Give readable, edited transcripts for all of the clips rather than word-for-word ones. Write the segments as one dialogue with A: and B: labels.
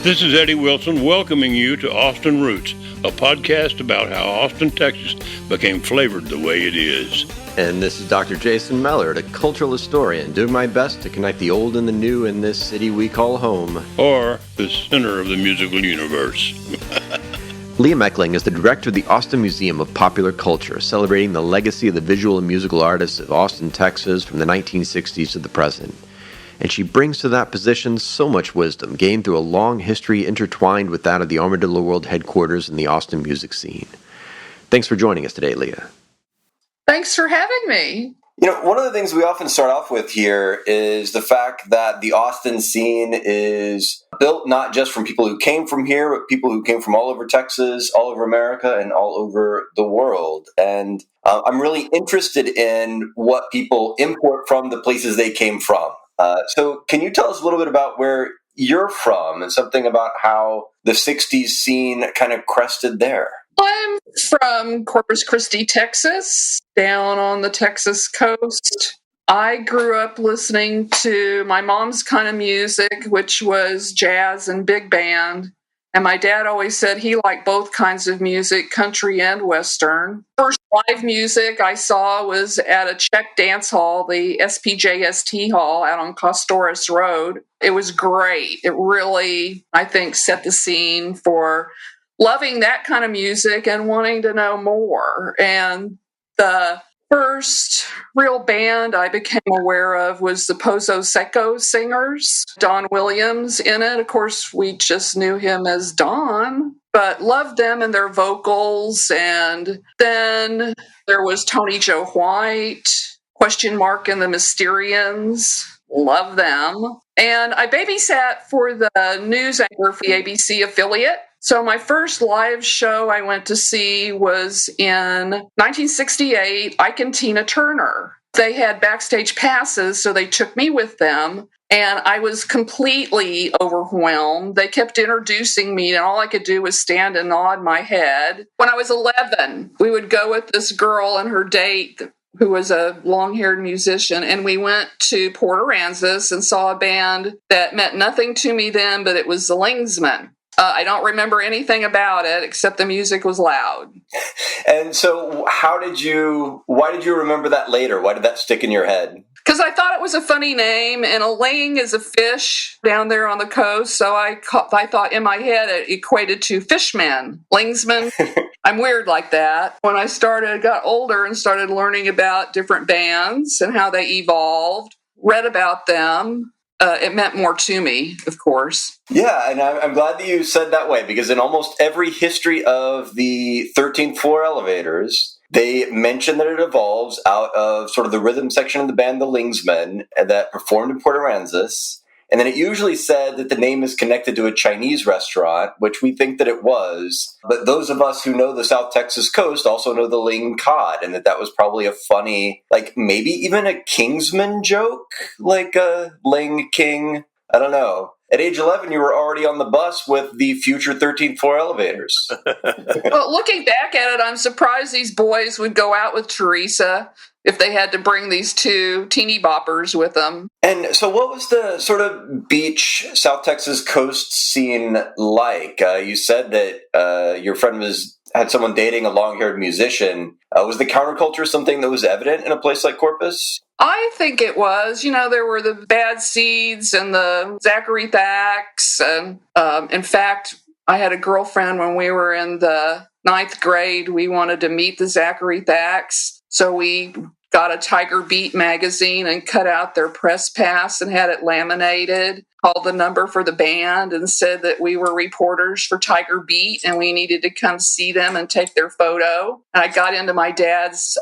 A: This is Eddie Wilson welcoming you to Austin Roots, a podcast about how Austin, Texas became flavored the way it is.
B: And this is Dr. Jason Mellard, a cultural historian, doing my best to connect the old and the new in this city we call home.
A: Or the center of the musical universe.
B: Leea Mechling is the director of the Austin Museum of Popular Culture, celebrating the legacy of the visual and musical artists of Austin, Texas from the 1960s to the present. And she brings to that position so much wisdom, gained through a long history intertwined with that of the Armadillo World Headquarters and the Austin music scene. Thanks for joining us today, Leea.
C: Thanks for having me.
D: You know, one of the things we often start off with here is the fact that the Austin scene is built not just from people who came from here, but people who came from all over Texas, all over America, and all over the world. And I'm really interested in what people import from the places they came from. So can you tell us a little bit about where you're from and something about how the 60s scene kind of crested there?
C: I'm from Corpus Christi, Texas, down on the Texas coast. I grew up listening to my mom's kind of music, which was jazz and big band. And my dad always said he liked both kinds of music, country and Western. First live music I saw was at a Czech dance hall, the SPJST Hall out on Kostoris Road. It was great. It really, I think, set the scene for loving that kind of music and wanting to know more. And the first real band I became aware of was the Pozo Seco Singers, Don Williams in it. Of course, we just knew him as Don, but loved them and their vocals. And then there was Tony Joe White, Question Mark and the Mysterians. Love them. And I babysat for the news anchor for the ABC affiliate. So my first live show I went to see was in 1968, Ike and Tina Turner. They had backstage passes, so they took me with them, and I was completely overwhelmed. They kept introducing me, and all I could do was stand and nod my head. When I was 11, we would go with this girl and her date, who was a long-haired musician, and we went to Port Aransas and saw a band that meant nothing to me then, but it was the Lingsmen. I don't remember anything about it except the music was loud.
D: And so why did you remember that later? Why did that stick in your head?
C: Because I thought it was a funny name, and a ling is a fish down there on the coast, so I thought in my head it equated to fishmen, lingsmen. I'm weird like that. When I got older and started learning about different bands and how they evolved, read about them, it meant more to me, of course.
D: Yeah, and I'm glad that you said that way, because in almost every history of the 13th floor elevators, they mention that it evolves out of sort of the rhythm section of the band, the Lingsmen, that performed in Port Aransas. And then it usually said that the name is connected to a Chinese restaurant, which we think that it was. But those of us who know the South Texas coast also know the Ling Cod, and that was probably a funny, like maybe even a Kingsman joke, like a Ling King. I don't know. At age 11, you were already on the bus with the future 13th floor elevators.
C: Well, looking back at it, I'm surprised these boys would go out with Teresa if they had to bring these two teeny boppers with them.
D: And so what was the sort of beach South Texas coast scene like? You said that your friend had someone dating a long-haired musician. Was the counterculture something that was evident in a place like Corpus?
C: I think it was. You know, there were the Bad Seeds and the Zachary Thacks. And in fact, I had a girlfriend when we were in the 9th grade. We wanted to meet the Zachary Thacks. So we got a Tiger Beat magazine and cut out their press pass and had it laminated, called the number for the band and said that we were reporters for Tiger Beat and we needed to come see them and take their photo. And I got into my dad's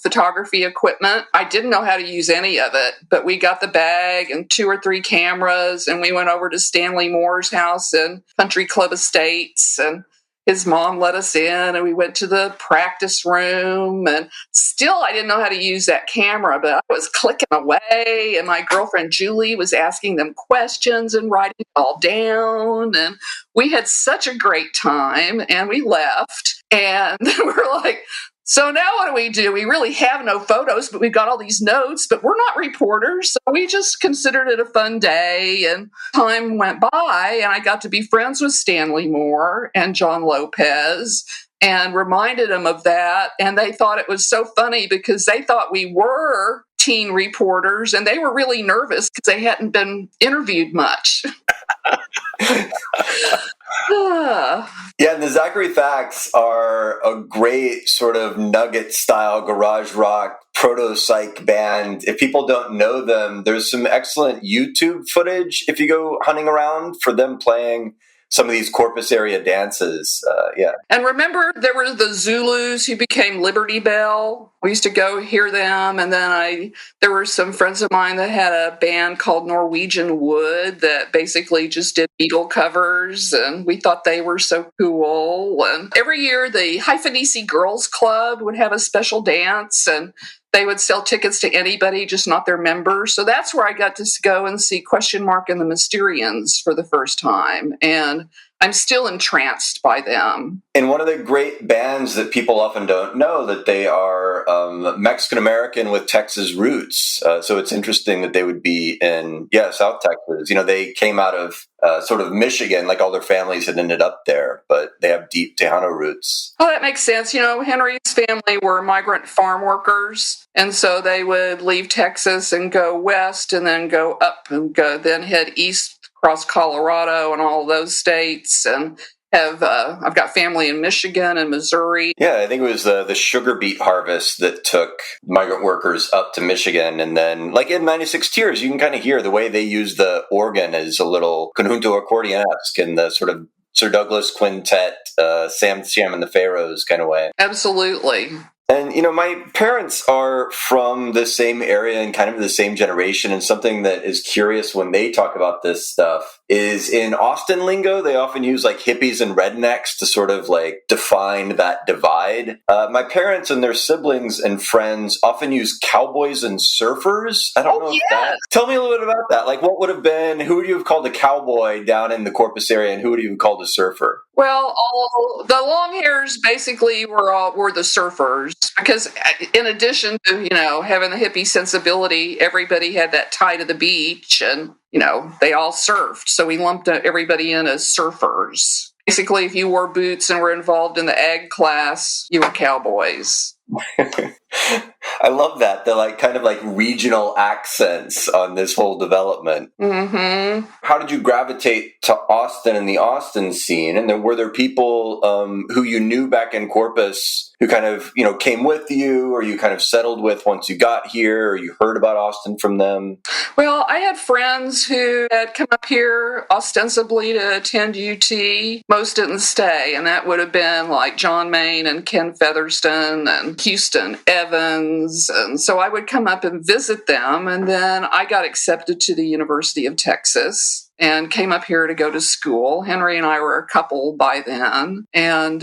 C: photography equipment. I didn't know how to use any of it, but we got the bag and 2 or 3 cameras, and we went over to Stanley Moore's house in Country Club Estates, and his mom let us in, and we went to the practice room, and still I didn't know how to use that camera, but I was clicking away, and my girlfriend Julie was asking them questions and writing it all down, and we had such a great time, and we left, and we're like, So now what do? We really have no photos, but we've got all these notes, but we're not reporters. So we just considered it a fun day, and time went by, and I got to be friends with Stanley Moore and John Lopez and reminded them of that. And they thought it was so funny because they thought we were teen reporters, and they were really nervous because they hadn't been interviewed much.
D: Yeah, and the Zachary Facts are a great sort of nugget-style garage rock proto-psych band. If people don't know them, there's some excellent YouTube footage if you go hunting around for them playing some of these Corpus area dances.
C: And remember, there were the Zulus who became Liberty Bell. We used to go hear them, and then there were some friends of mine that had a band called Norwegian Wood that basically just did Beatle covers, and we thought they were so cool. And every year, the Hyphenese Girls Club would have a special dance, and they would sell tickets to anybody, just not their members. So that's where I got to go and see Question Mark and the Mysterians for the first time. And I'm still entranced by them.
D: And one of the great bands that people often don't know that they are Mexican-American with Texas roots. So it's interesting that they would be in, South Texas. They came out of sort of Michigan, like all their families had ended up there, but they have deep Tejano roots.
C: Oh, that makes sense. Henry's family were migrant farm workers, and so they would leave Texas and go west and then go up and then head east across Colorado and all of those states, and I've got family in Michigan and Missouri.
D: Yeah, I think it was the sugar beet harvest that took migrant workers up to Michigan. And then, like in 96 Tears, you can kind of hear the way they use the organ is a little conjunto accordion-esque in the sort of Sir Douglas Quintet, Sam and the Pharaohs kind of way.
C: Absolutely.
D: And, my parents are from the same area and kind of the same generation. And something that is curious when they talk about this stuff is in Austin lingo, they often use like hippies and rednecks to sort of like define that divide. My parents and their siblings and friends often use cowboys and surfers. I don't know if that... Tell me a little bit about that. Like, what would have been, who would you have called a cowboy down in the Corpus area, and who would you have called a surfer?
C: Well, the long hairs basically were the surfers, because in addition to, having the hippie sensibility, everybody had that tie to the beach, and, they all surfed. So we lumped everybody in as surfers. Basically, if you wore boots and were involved in the ag class, you were cowboys.
D: I love that. The kind of regional accents on this whole development.
C: Mm-hmm.
D: How did you gravitate to Austin and the Austin scene? And were there people who you knew back in Corpus who kind of, came with you, or you kind of settled with once you got here, or you heard about Austin from them?
C: Well, I had friends who had come up here ostensibly to attend UT. Most didn't stay, and that would have been like John Main and Ken Featherston and Houston Evans. And so I would come up and visit them, and then I got accepted to the University of Texas and came up here to go to school. Henry and I were a couple by then, and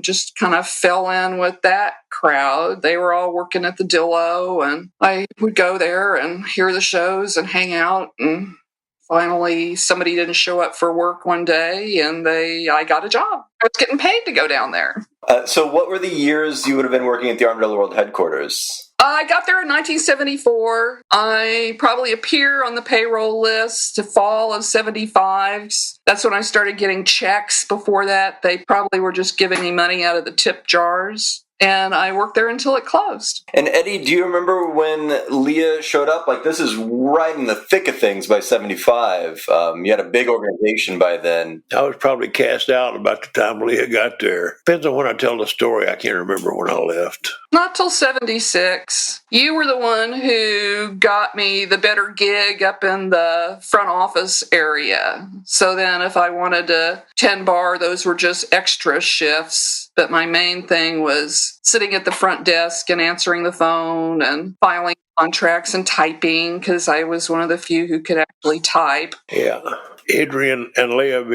C: just kind of fell in with that crowd. They were all working at the Dillo, and I would go there and hear the shows and hang out. And finally, somebody didn't show up for work one day, and I got a job. I was getting paid to go down there.
D: So what were the years you would have been working at the Armadillo World Headquarters?
C: I got there in 1974. I probably appear on the payroll list to fall of 75. That's when I started getting checks. Before that, they probably were just giving me money out of the tip jars. And I worked there until it closed.
D: And Eddie, do you remember when Leea showed up? This is right in the thick of things by 75. You had a big organization by then.
A: I was probably cast out about the time Leea got there. Depends on when I tell the story. I can't remember when I left.
C: Not till 76. You were the one who got me the better gig up in the front office area. So then if I wanted to 10 bar, those were just extra shifts. But my main thing was sitting at the front desk and answering the phone and filing contracts and typing, because I was one of the few who could actually type.
A: Yeah. Adrian and Leea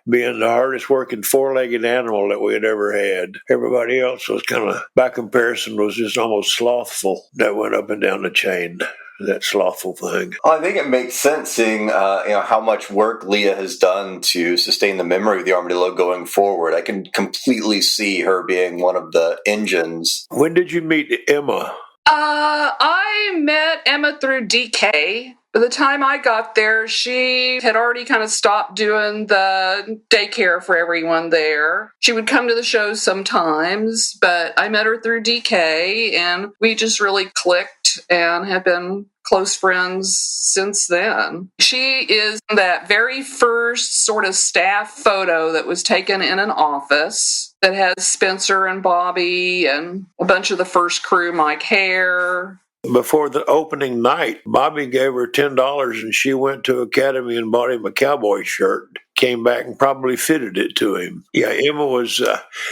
A: being the hardest working four-legged animal that we had ever had. Everybody else was kind of, by comparison, was just almost slothful that went up and down the chain.
E: that slothful thing.
D: Well, I think it makes sense seeing how much work Leea has done to sustain the memory of the Armadillo going forward. I can completely see her being one of the engines.
E: When did you meet Emma?
C: I met Emma through DK. By the time I got there, she had already kind of stopped doing the daycare for everyone there. She would come to the shows sometimes, but I met her through DK, and we just really clicked and have been close friends since then. She is that very first sort of staff photo that was taken in an office that has Spencer and Bobby and a bunch of the first crew, Mike Hare.
E: Before the opening night, Bobby gave her $10 and she went to Academy and bought him a Cowboy shirt. Came back and probably fitted it to him. Yeah, Emma was,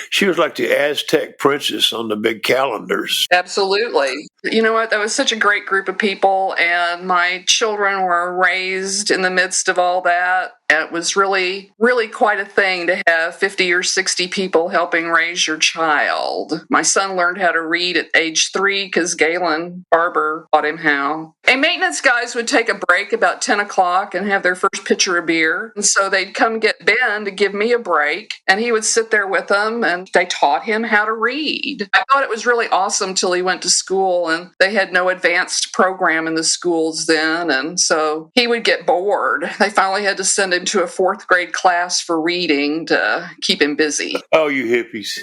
E: she was like the Aztec princess on the big calendars.
C: Absolutely. You know what? That was such a great group of people, and my children were raised in the midst of all that. And it was really, really quite a thing to have 50 or 60 people helping raise your child. My son learned how to read at age 3 because Galen Barber taught him how. And maintenance guys would take a break about 10 o'clock and have their first pitcher of beer. And so they'd come get Ben to give me a break, and he would sit there with them, and they taught him how to read. I thought it was really awesome till he went to school, and they had no advanced program in the schools then, and so he would get bored. They finally had to send him to a 4th grade class for reading to keep him busy.
E: Oh, you hippies.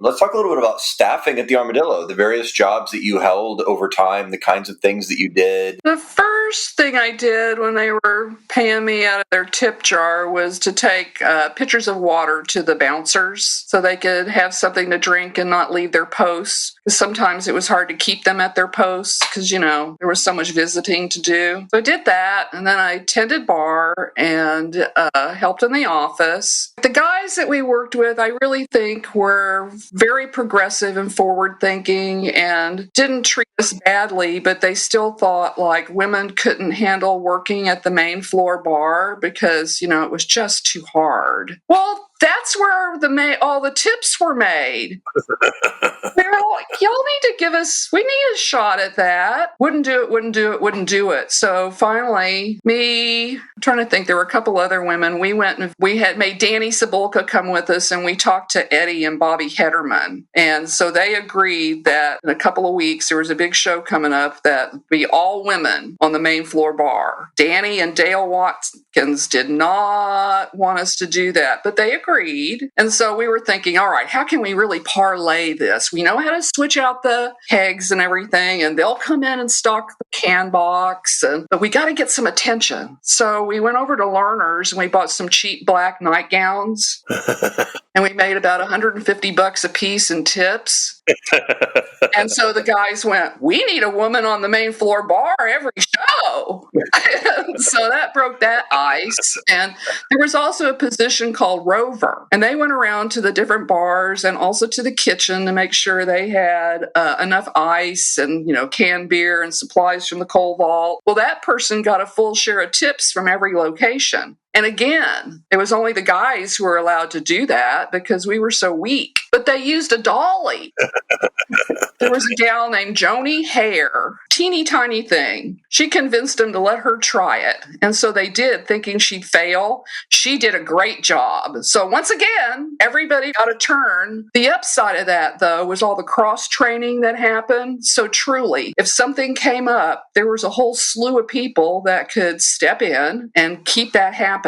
D: Let's talk a little bit about staffing at the Armadillo, the various jobs that you held over time, the kinds of things that you did.
C: The first thing I did when they were paying me out of their tip jar was to take pitchers of water to the bouncers so they could have something to drink and not leave their posts. Sometimes it was hard to keep them at their posts because, there was so much visiting to do. So I did that, and then I tended bar and helped in the office. The guys that we worked with, I really think, were very progressive and forward-thinking and didn't treat us badly, but they still thought like women couldn't handle working at the main floor bar because, it was just too hard. Well, that's where all the tips were made. They were like, y'all need to we need a shot at that. Wouldn't do it. So finally, I'm trying to think, there were a couple other women. We went and we had made Danny Cebulka come with us, and we talked to Eddie and Bobby Hederman. And so they agreed that in a couple of weeks, there was a big show coming up that would be all women on the main floor bar. Danny and Dale Watkins did not want us to do that, but they agreed. And so we were thinking, all right, how can we really parlay this? We know how to switch out the kegs and everything, and they'll come in and stock the can box, but we got to get some attention. So we went over to Lerner's and we bought some cheap black nightgowns, and we made about $150 a piece in tips. And so the guys went, we need a woman on the main floor bar every show. So that broke that ice. And there was also a position called Rover, and they went around to the different bars and also to the kitchen to make sure they had enough ice and, canned beer and supplies from the coal vault. Well, that person got a full share of tips from every location. And again, it was only the guys who were allowed to do that because we were so weak. But they used a dolly. There was a gal named Joni Hare, teeny tiny thing. She convinced them to let her try it. And so they did, thinking she'd fail. She did a great job. So once again, everybody got a turn. The upside of that, though, was all the cross-training that happened. So truly, if something came up, there was a whole slew of people that could step in and keep that happening.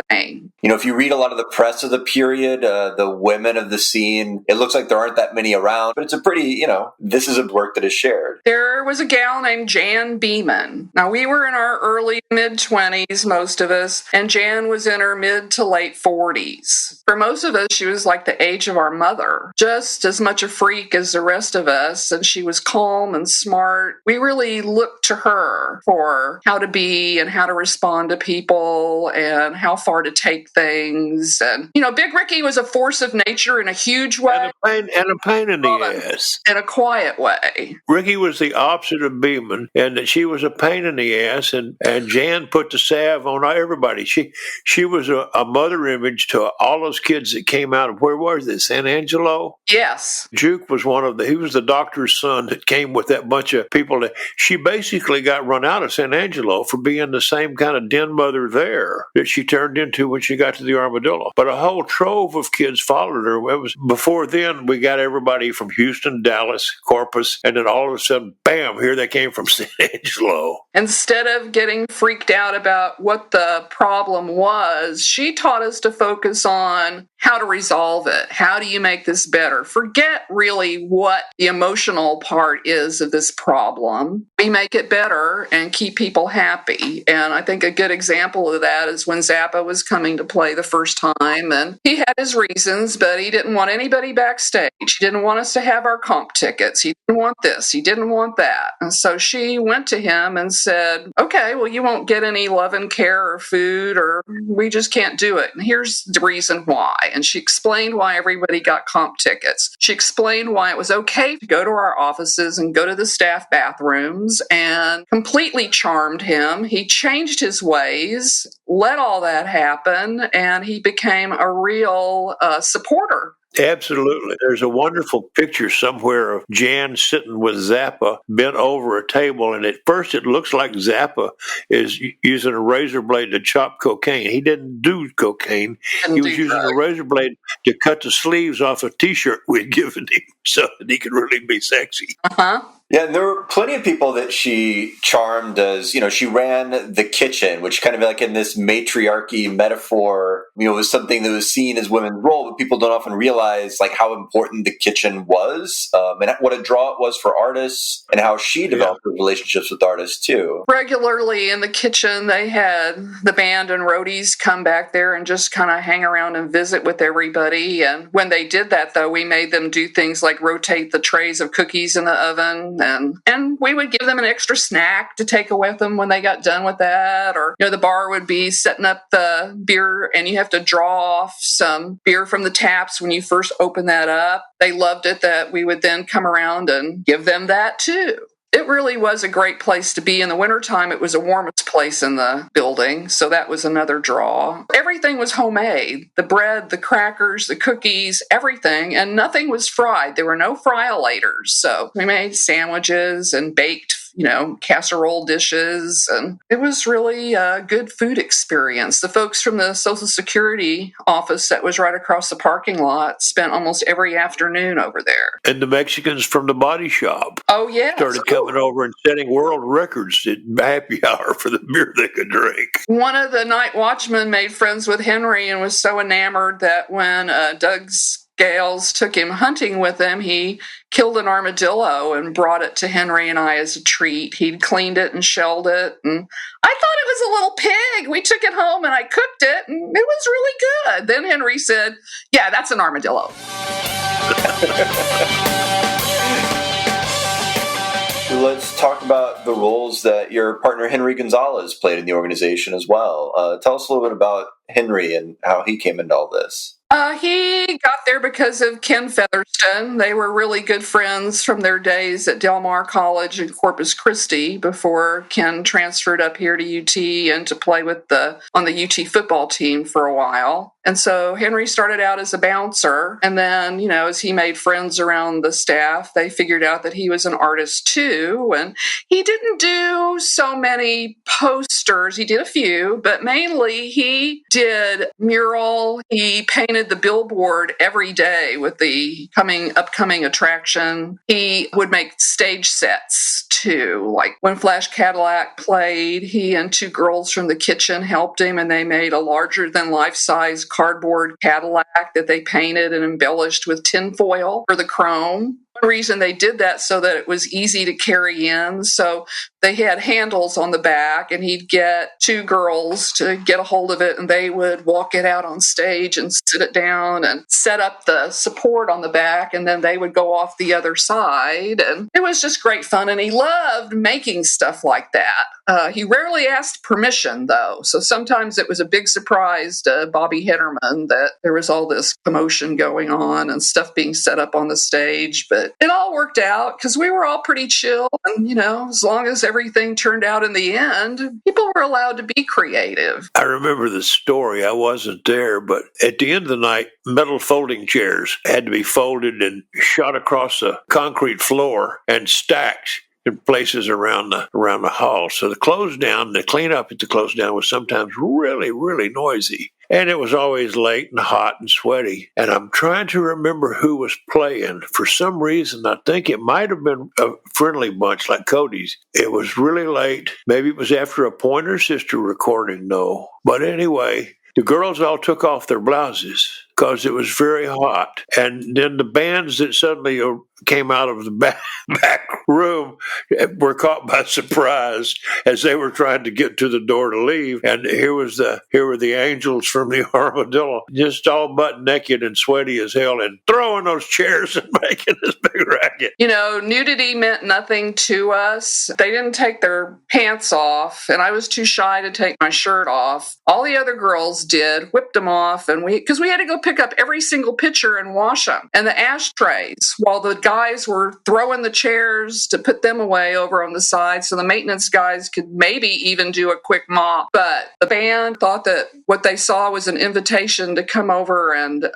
D: If you read a lot of the press of the period, the women of the scene, it looks like there aren't that many around, but it's a pretty, this is a work that is shared.
C: There was a gal named Jan Beeman. Now, we were in our early mid-20s, most of us, and Jan was in her mid to late 40s. For most of us, she was like the age of our mother, just as much a freak as the rest of us, and she was calm and smart. We really looked to her for how to be and how to respond to people and how far to take things. And, Big Ricky was a force of nature in a huge way.
E: And a pain in the ass.
C: In a quiet way. way.
E: Ricky was the opposite of Beeman, and that she was a pain in the ass, and Jan put the salve on everybody. She was a mother image to all those kids that came out of, where was it, San Angelo?
C: Yes.
E: Juke was he was the doctor's son that came with that bunch of people. She basically got run out of San Angelo for being the same kind of den mother there that she turned into when she got to the Armadillo. But a whole trove of kids followed her. It was before then we got everybody from Houston, Dallas, Corpus, and then all of a sudden, bam, here they came from San Angelo.
C: Instead of getting freaked out about what the problem was, she taught us to focus on how to resolve it. How do you make this better? Forget really what the emotional part is of this problem. We make it better and keep people happy. And I think a good example of that is when Zappa was coming to play the first time, and he had his reasons, but he didn't want anybody backstage. He didn't want us to have our comp tickets. He didn't want this. He didn't want that. And so she went to him and said, okay, well, you won't get any love and care or food, or we just can't do it. And here's the reason why. And she explained why everybody got comp tickets. She explained why it was okay to go to our offices and go to the staff bathrooms, and completely charmed him. He changed his ways, let all that happen, and he became a real supporter.
E: Absolutely. There's a wonderful picture somewhere of Jan sitting with Zappa bent over a table, and at first it looks like Zappa is using a razor blade to chop cocaine. He didn't do cocaine. He was using a razor blade to cut the sleeves off a T-shirt we'd given him so that he could really be sexy.
C: Uh-huh.
D: Yeah, and there were plenty of people that she charmed as, she ran the kitchen, which kind of like in this matriarchy metaphor, was something that was seen as women's role, but people don't often realize like how important the kitchen was, and what a draw it was for artists, and how she developed relationships with artists too.
C: Regularly in the kitchen, they had the band and roadies come back there and just kind of hang around and visit with everybody. And when they did that, though, we made them do things like rotate the trays of cookies in the oven. And we would give them an extra snack to take away with them when they got done with that. Or, the bar would be setting up the beer, and you have to draw off some beer from the taps when you first open that up. They loved it that we would then come around and give them that too. It really was a great place to be. In the wintertime, it was the warmest place in the building, so that was another draw. Everything was homemade. The bread, the crackers, the cookies, everything, and nothing was fried. There were no friolators, so we made sandwiches and baked casserole dishes, and it was really a good food experience. The folks from the Social Security office that was right across the parking lot spent almost every afternoon over there.
E: And the Mexicans from the body shop started coming over and setting world records at happy hour for the beer they could drink.
C: One of the night watchmen made friends with Henry and was so enamored that when Doug's Gales took him hunting with him, he killed an armadillo and brought it to Henry and I as a treat. He'd cleaned it and shelled it, and I thought it was a little pig. We took it home and I cooked it, and it was really good. Then Henry said, yeah, that's an armadillo.
D: Let's talk about the roles that your partner Henry Gonzalez played in the organization as well. Tell us a little bit about Henry and how he came into all this.
C: He got there because of Ken Featherston. They were really good friends from their days at Del Mar College in Corpus Christi before Ken transferred up here to UT and to play on the UT football team for a while. And so Henry started out as a bouncer, and then, as he made friends around the staff, they figured out that he was an artist too. And he didn't do so many posters. He did a few, but mainly he did mural. He painted the billboard every day with the upcoming attraction. He would make stage sets too. Like when Flash Cadillac played, he and two girls from the kitchen helped him, and they made a larger than life-size cardboard Cadillac that they painted and embellished with tinfoil for the chrome. One reason they did that so that it was easy to carry in. So they had handles on the back, and he'd get two girls to get a hold of it, and they would walk it out on stage and sit it down and set up the support on the back, and then they would go off the other side. And it was just great fun, and he loved making stuff like that. He rarely asked permission, though, so sometimes it was a big surprise to Bobby Hitterman that there was all this commotion going on and stuff being set up on the stage. But it all worked out because we were all pretty chill, and, as long as everything turned out in the end, people were allowed to be creative.
E: I remember the story. I wasn't there, but at the end of the night, metal folding chairs had to be folded and shot across the concrete floor and stacked in places around the hall. So the cleanup at the close down was sometimes really, really noisy. And it was always late and hot and sweaty. And I'm trying to remember who was playing. For some reason, I think it might have been a friendly bunch like Cody's. It was really late. Maybe it was after a Pointer Sister recording, no. But anyway, the girls all took off their blouses because it was very hot. And then the bands that suddenly came out of the back room were caught by surprise as they were trying to get to the door to leave. And here were the Angels from the Armadillo, just all butt naked and sweaty as hell and throwing those chairs and making this big racket.
C: Nudity meant nothing to us. They didn't take their pants off, and I was too shy to take my shirt off. All the other girls did, whipped them off, and because we had to go pick up every single pitcher and wash them, and the ashtrays, while the guys were throwing the chairs to put them away over on the side so the maintenance guys could maybe even do a quick mop. But the band thought that what they saw was an invitation to come over and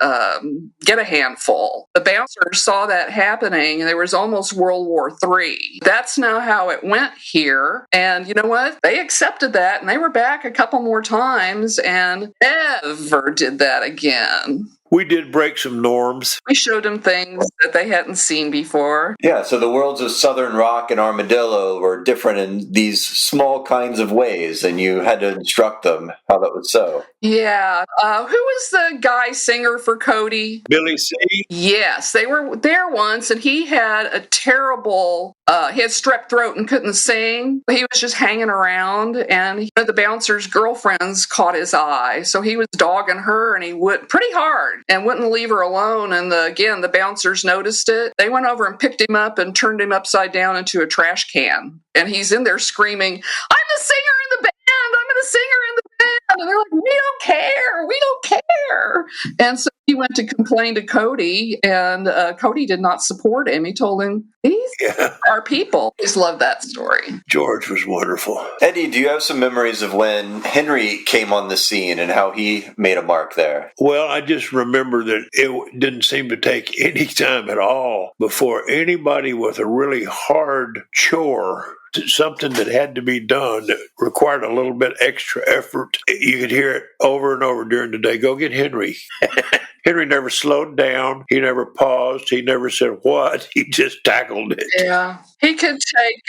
C: get a handful. The bouncers saw that happening, and there was almost World War III. That's now how it went here. And you know what? They accepted that, and they were back a couple more times and never did that again.
E: We did break some norms.
C: We showed them things that they hadn't seen before.
D: Yeah, so the worlds of Southern rock and Armadillo were different in these small kinds of ways, and you had to instruct them how that was so.
C: Yeah. Who was the guy singer for Cody?
E: Billy C.
C: Yes, they were there once, and he had a terrible, he had strep throat and couldn't sing. He was just hanging around, and the bouncer's girlfriends caught his eye, so he was dogging her, and he went pretty hard and wouldn't leave her alone. And the bouncers noticed it. They went over and picked him up and turned him upside down into a trash can. And he's in there screaming, "I'm the singer in the band! I'm the singer in the band!" And they're like, "We don't care! We don't care!" And so he went to complain to Cody, and Cody did not support him. He told him, "These are people." I just love that story.
E: George was wonderful.
D: Eddie, do you have some memories of when Henry came on the scene and how he made a mark there?
E: Well, I just remember that it didn't seem to take any time at all before anybody with a really hard chore, something that had to be done that required a little bit extra effort. You could hear it over and over during the day. Go get Henry. Henry never slowed down. He never paused. He never said what. He just tackled it.
C: Yeah. He could take,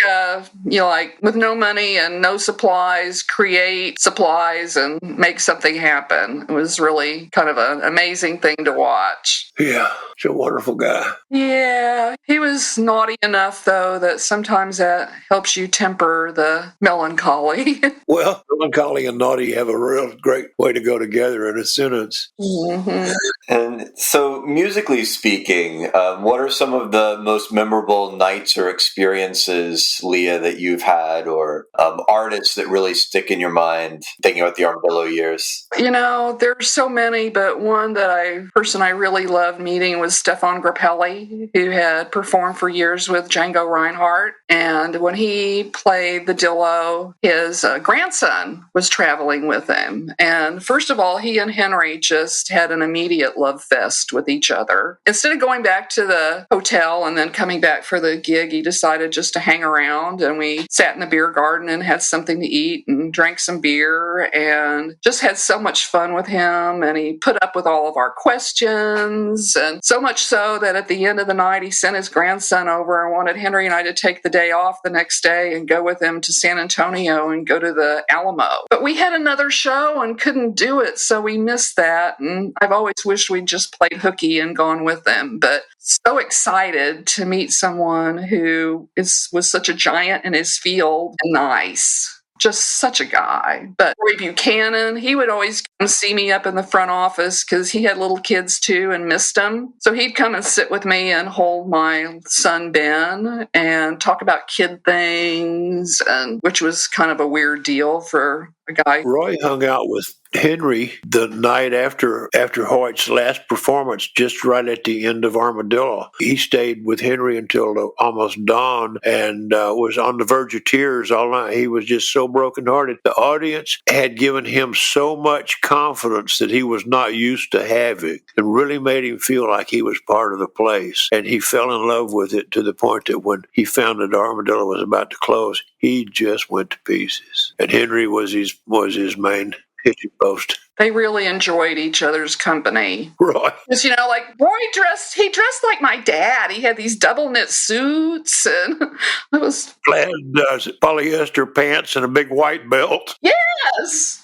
C: with no money and no supplies, create supplies and make something happen. It was really kind of an amazing thing to watch.
E: Yeah. He's a wonderful guy.
C: Yeah. He was naughty enough, though, that sometimes that helps you temper the melancholy.
E: Well, melancholy and naughty have a real great way to go together in a sentence.
C: Mm-hmm.
D: And so, musically speaking, what are some of the most memorable nights or experiences, Leea, that you've had, or artists that really stick in your mind, thinking about the Armadillo years?
C: There's so many, but one person I really loved meeting was Stefan Grappelli, who had performed for years with Django Reinhardt. And when he played the Dillo, his grandson was traveling with him. And first of all, he and Henry just had an immediate love fest with each other. Instead of going back to the hotel and then coming back for the gig, he decided just to hang around, and we sat in the beer garden and had something to eat and drank some beer and just had so much fun with him. And he put up with all of our questions, and so much so that at the end of the night, he sent his grandson over and wanted Henry and I to take the day off the next day and go with him to San Antonio and go to the Alamo. But we had another show and couldn't do it, so we missed that. And I've always wished we'd just played hooky and gone with them, but so excited to meet someone who was such a giant in his field. Nice. Just such a guy. But Roy Buchanan, he would always come see me up in the front office because he had little kids too and missed them. So he'd come and sit with me and hold my son Ben and talk about kid things, and which was kind of a weird deal for a guy.
E: Roy hung out with Henry the night after Hoyt's last performance, just right at the end of Armadillo. He stayed with Henry until almost dawn and was on the verge of tears all night. He was just so brokenhearted. The audience had given him so much confidence that he was not used to having, and really made him feel like he was part of the place. And he fell in love with it to the point that when he found that Armadillo was about to close, he just went to pieces. And Henry was his main hitching post.
C: They really enjoyed each other's company.
E: Right.
C: Because, like Roy dressed like my dad. He had these double knit suits, and it was
E: plaid polyester pants and a big white belt.
C: Yes.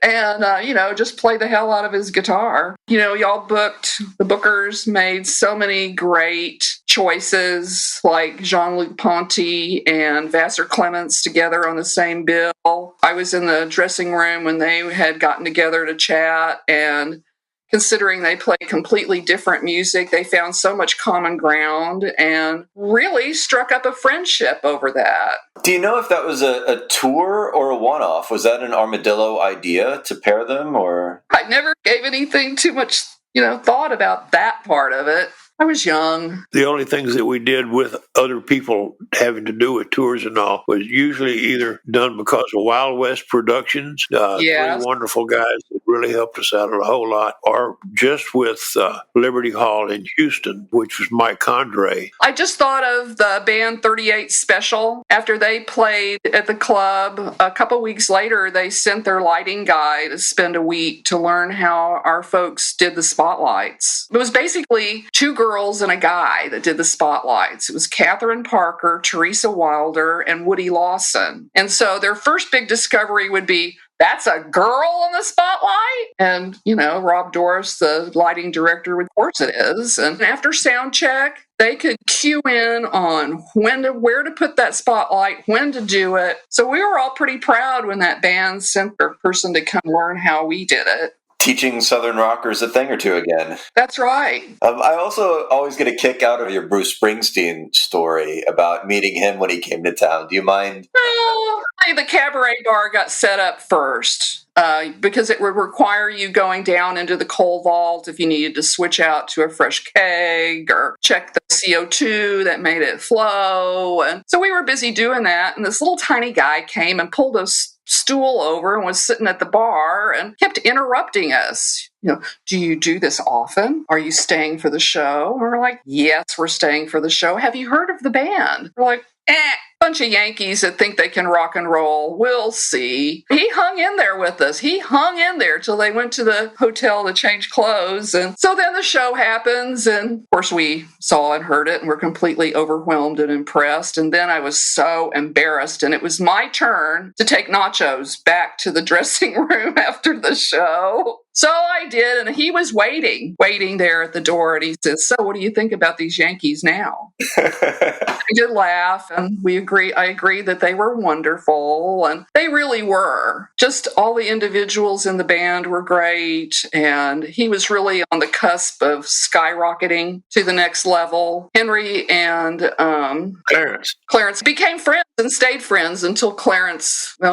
C: And, just play the hell out of his guitar. Y'all the bookers made so many great choices, like Jean-Luc Ponty and Vassar Clements together on the same bill. I was in the dressing room when they had gotten together to chat, and considering they play completely different music, they found so much common ground and really struck up a friendship over that.
D: Do you know if that was a tour or a one-off? Was that an Armadillo idea to pair them, or?
C: I never gave anything too much, thought about that part of it. I was young.
E: The only things that we did with other people having to do with tours and all was usually either done because of Wild West Productions, three wonderful guys that really helped us out a whole lot, or just with Liberty Hall in Houston, which was Mike Condrey.
C: I just thought of the band 38 Special. After they played at the club, a couple weeks later, they sent their lighting guy to spend a week to learn how our folks did the spotlights. It was basically two girls and a guy that did the spotlights. It was Catherine Parker, Teresa Wilder, and Woody Lawson. And so their first big discovery would be, that's a girl in the spotlight? And, Rob Doris, the lighting director, of course it is. And after sound check, they could cue in on where to put that spotlight, when to do it. So we were all pretty proud when that band sent their person to come learn how we did it.
D: Teaching Southern rockers a thing or two again.
C: That's right.
D: I also always get a kick out of your Bruce Springsteen story about meeting him when he came to town. Do you mind?
C: Well, the cabaret bar got set up first because it would require you going down into the coal vault if you needed to switch out to a fresh keg or check the CO2 that made it flow. And so we were busy doing that, and this little tiny guy came and pulled us stool over and was sitting at the bar and kept interrupting us. Do you do this often? Are you staying for the show? And we're like, yes, we're staying for the show. Have you heard of the band? We're like, bunch of Yankees that think they can rock and roll. We'll see. He hung in there with us. He hung in there till they went to the hotel to change clothes. And so then the show happens. And of course we saw and heard it and were completely overwhelmed and impressed. And then I was so embarrassed. And it was my turn to take nachos back to the dressing room after the show. So I did, and he was waiting there at the door, and he says, so what do you think about these Yankees now? I did laugh, and I agreed that they were wonderful, and they really were. Just all the individuals in the band were great, and he was really on the cusp of skyrocketing to the next level. Henry and Clarence became friends and stayed friends until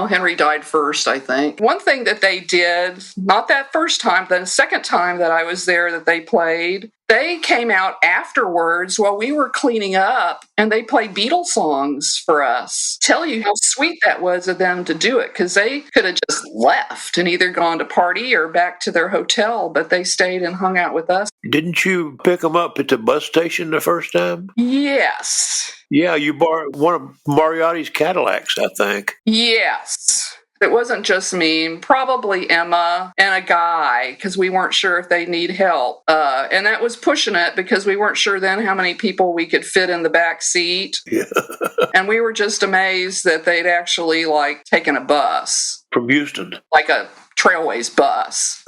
C: Henry died first, I think. One thing that they did, not that first time, the second time that I was there that they played, they came out afterwards while we were cleaning up, and they played Beatles songs for us. Tell you how sweet that was of them to do it, because they could have just left and either gone to party or back to their hotel, but they stayed and hung out with us.
E: Didn't you pick them up at the bus station the first time?
C: Yes.
E: Yeah, you borrowed one of Mariotti's Cadillacs, I think.
C: Yes. It wasn't just me, probably Emma and a guy, because we weren't sure if they'd need help. And that was pushing it because we weren't sure then how many people we could fit in the back seat.
E: Yeah.
C: And we were just amazed that they'd actually taken a bus.
E: From Houston.
C: Like a Trailways bus.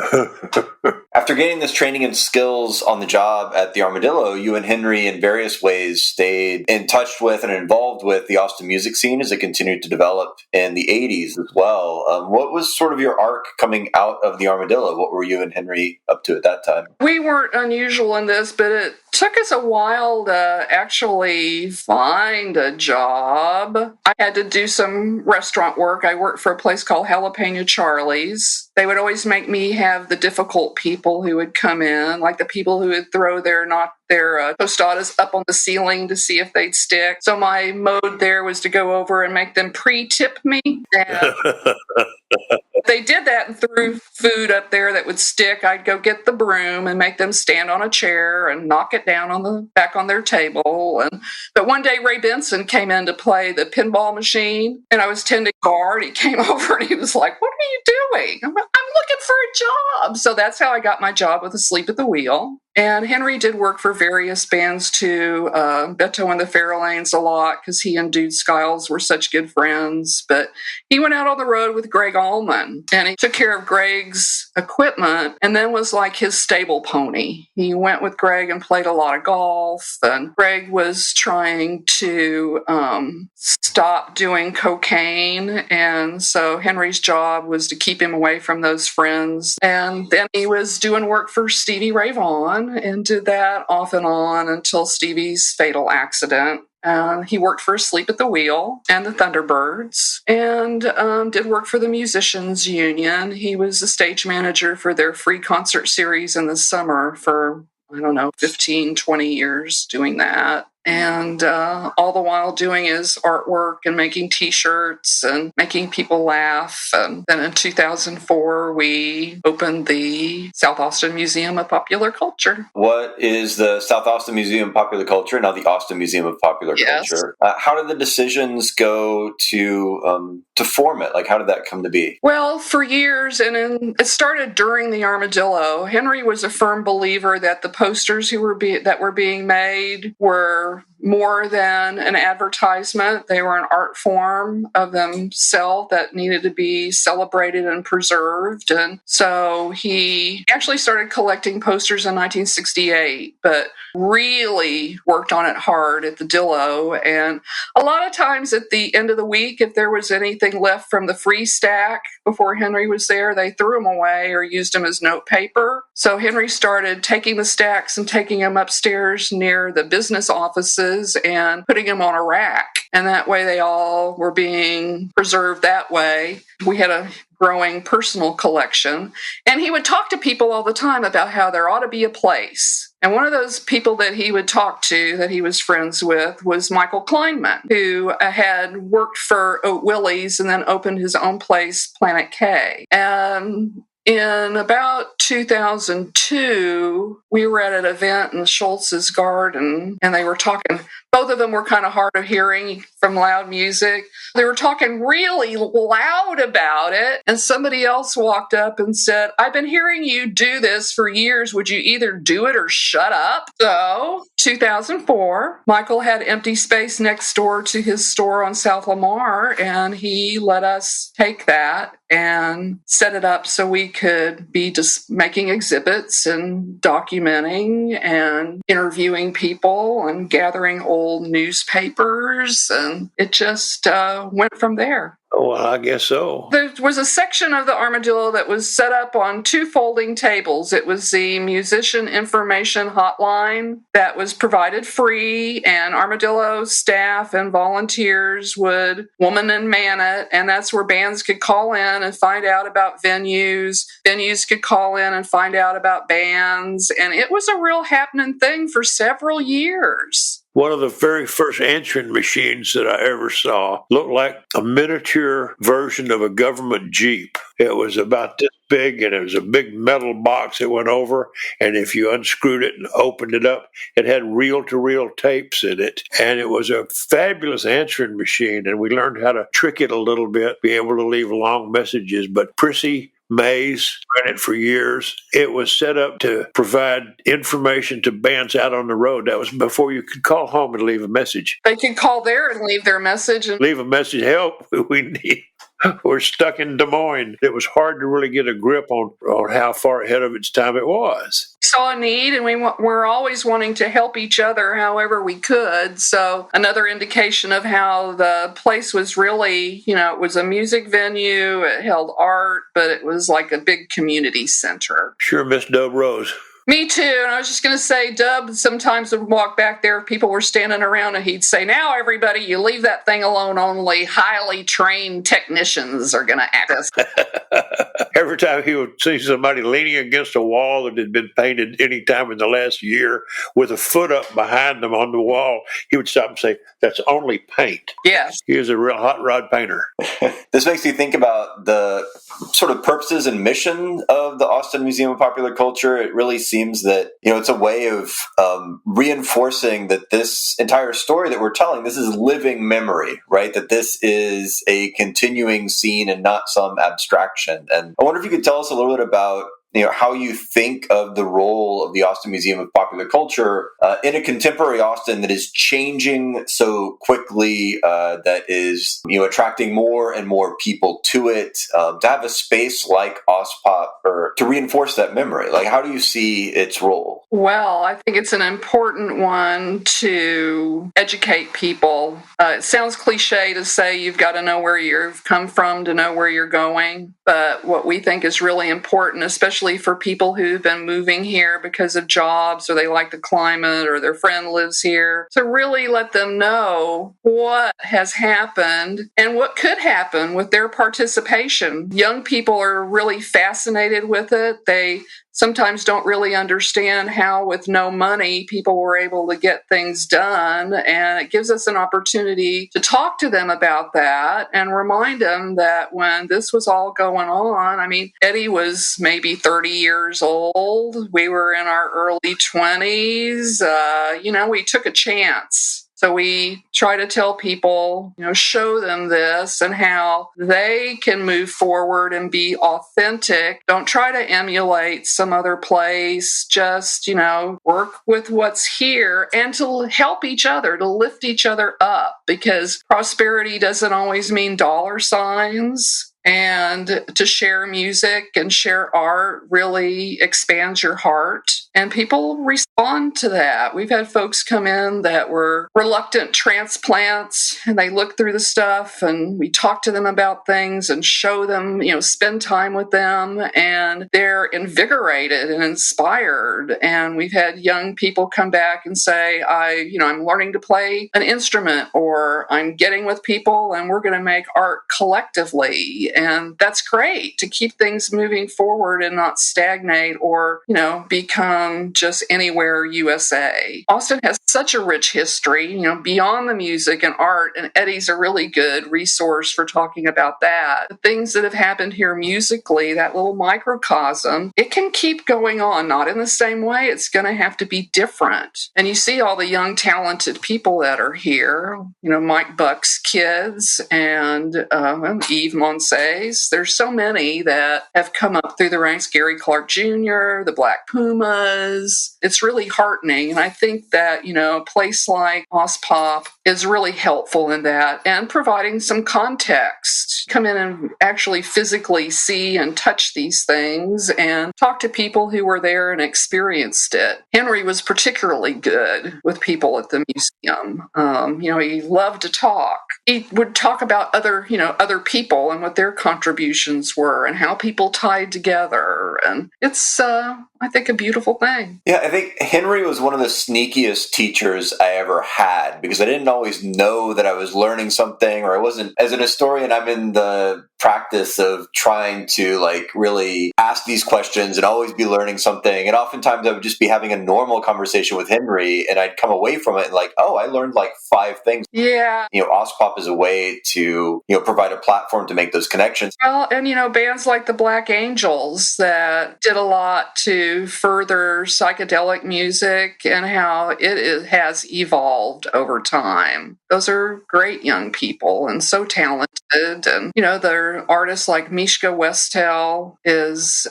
D: After gaining this training and skills on the job at the Armadillo, you and Henry in various ways stayed in touch with and involved with the Austin music scene as it continued to develop in the 80s as well. What was sort of your arc coming out of the Armadillo? What were you and Henry up to at that time?
C: We weren't unusual in this, but it took us a while to actually find a job. I had to do some restaurant work. I worked for a place called Jalapeno Charlie's. They would always make me have the difficult people who would come in, like the people who would throw their tostadas up on the ceiling to see if they'd stick. So my mode there was to go over and make them pre-tip me. And they did that and threw food up there that would stick. I'd go get the broom and make them stand on a chair and knock it down back on their table. But one day Ray Benson came in to play the pinball machine, and I was tending guard. He came over and he was like, "What are you doing?" I'm looking for a job. So that's how I got my job with Asleep at the Wheel. And Henry did work for various bands too, Beto and the Fairlanes a lot, because he and Dude Skiles were such good friends. But he went out on the road with Gregg Allman, and he took care of Gregg's equipment and then was like his stable pony. He went with Gregg and played a lot of golf, and Gregg was trying to stop doing cocaine, and so Henry's job was to keep him away from those friends. And then he was doing work for Stevie Ray Vaughan and did that off and on until Stevie's fatal accident. He worked for Asleep at the Wheel and the Thunderbirds, and did work for the Musicians Union. He was the stage manager for their free concert series in the summer for, 15, 20 years doing that. And all the while doing his artwork and making T-shirts and making people laugh. And then in 2004, we opened the South Austin Museum of Popular Culture.
D: What is the South Austin Museum of Popular Culture, now the Austin Museum of Popular Culture? How did the decisions go to form it? Like, how did that come to be?
C: Well, for years, and it started during the Armadillo, Henry was a firm believer that the posters that were being made were more than an advertisement. They were an art form of themselves that needed to be celebrated and preserved. And so he actually started collecting posters in 1968, but really worked on it hard at the Dillo. And a lot of times at the end of the week, if there was anything left from the free stack before Henry was there, they threw them away or used them as note paper. So Henry started taking the stacks and taking them upstairs near the business offices and putting them on a rack. And that way they all were being preserved that way. We had a growing personal collection. And he would talk to people all the time about how there ought to be a place. And one of those people that he would talk to, that he was friends with, was Michael Kleinman, who had worked for Oat Willie's and then opened his own place, Planet K. And in about 2002, we were at an event in Schultz's garden, and they were talking. Both of them were kind of hard of hearing from loud music. They were talking really loud about it, and somebody else walked up and said, "I've been hearing you do this for years. Would you either do it or shut up?" So, 2004, Michael had empty space next door to his store on South Lamar, and he let us take that and set it up so we could be just making exhibits and documenting and interviewing people and gathering old newspapers, and it just went from there.
E: Oh, well, I guess so.
C: There was a section of the Armadillo that was set up on two folding tables. It was the musician information hotline that was provided free, and Armadillo staff and volunteers would woman and man it, and that's where bands could call in and find out about venues. Venues could call in and find out about bands, and it was a real happening thing for several years.
E: One of the very first answering machines that I ever saw looked like a miniature version of a government Jeep. It was about this big, and it was a big metal box that went over, and if you unscrewed it and opened it up, it had reel-to-reel tapes in it, and it was a fabulous answering machine, and we learned how to trick it a little bit, be able to leave long messages, but Prissy Mays ran it for years. It was set up to provide information to bands out on the road. That was before you could call home and leave a message.
C: They could call there and leave their message.
E: Leave a message, help, we need. were stuck in Des Moines. It was hard to really get a grip on how far ahead of its time it was.
C: Saw a need, and we're always wanting to help each other however we could. So another indication of how the place was really, it was a music venue, it held art, but it was like a big community center.
E: Sure, Miss Dub Rose.
C: Me too. And I was just going to say, Dub sometimes would walk back there if people were standing around, and he'd say, now everybody, you leave that thing alone. Only highly trained technicians are going to access.
E: Every time he would see somebody leaning against a wall that had been painted any time in the last year with a foot up behind them on the wall, he would stop and say, that's only paint.
C: Yes.
E: He is a real hot rod painter.
D: This makes me think about the sort of purposes and mission of the Austin Museum of Popular Culture. It really seems that, it's a way of reinforcing that this entire story that we're telling, this is living memory, right? That this is a continuing scene and not some abstraction. And I wonder if you could tell us a little bit about how you think of the role of the Austin Museum of Popular Culture in a contemporary Austin that is changing so quickly, that is, attracting more and more people to it, to have a space like AusPop or to reinforce that memory. Like, how do you see its role?
C: Well, I think it's an important one to educate people. It sounds cliche to say you've got to know where you've come from to know where you're going. But what we think is really important, especially for people who've been moving here because of jobs or they like the climate or their friend lives here, to really let them know what has happened and what could happen with their participation. Young people are really fascinated with it. They sometimes don't really understand how, with no money, people were able to get things done. And it gives us an opportunity to talk to them about that and remind them that when this was all going on, Eddie was maybe 30 years old. We were in our early 20s. We took a chance. So we try to tell people, show them this and how they can move forward and be authentic. Don't try to emulate some other place. Just, work with what's here and to help each other, to lift each other up, because prosperity doesn't always mean dollar signs. And to share music and share art really expands your heart. And people respond to that. We've had folks come in that were reluctant transplants, and they look through the stuff, and we talk to them about things and show them, spend time with them, and they're invigorated and inspired. And we've had young people come back and say, I'm learning to play an instrument, or I'm getting with people and we're going to make art collectively. And that's great to keep things moving forward and not stagnate or, become just anywhere USA. Austin has such a rich history, beyond the music and art, and Eddie's a really good resource for talking about that. The things that have happened here musically, that little microcosm, it can keep going on, not in the same way. It's going to have to be different. And you see all the young, talented people that are here, Mike Buck's kids and Yves Monse's. There's so many that have come up through the ranks. Gary Clark Jr., the Black Pumas. It's really heartening. And I think that, a place like AusPop is really helpful in that, and providing some context. Come in and actually physically see and touch these things and talk to people who were there and experienced it. Henry was particularly good with people at the museum. He loved to talk. He would talk about other people and what their contributions were and how people tied together. And it's, I think, a beautiful thing.
D: Yeah, I think Henry was one of the sneakiest teachers I ever had, because I didn't always know that I was learning something, or I wasn't, as an historian, I'm in the practice of trying to really ask these questions and always be learning something. And oftentimes I would just be having a normal conversation with Henry and I'd come away from it and I learned 5 things.
C: Yeah.
D: AusPop is a way to, provide a platform to make those connections.
C: Well, and bands like the Black Angels that did a lot to further psychedelic music and how it has evolved over time. Those are great young people and so talented. And, there are artists like Mishka Westel is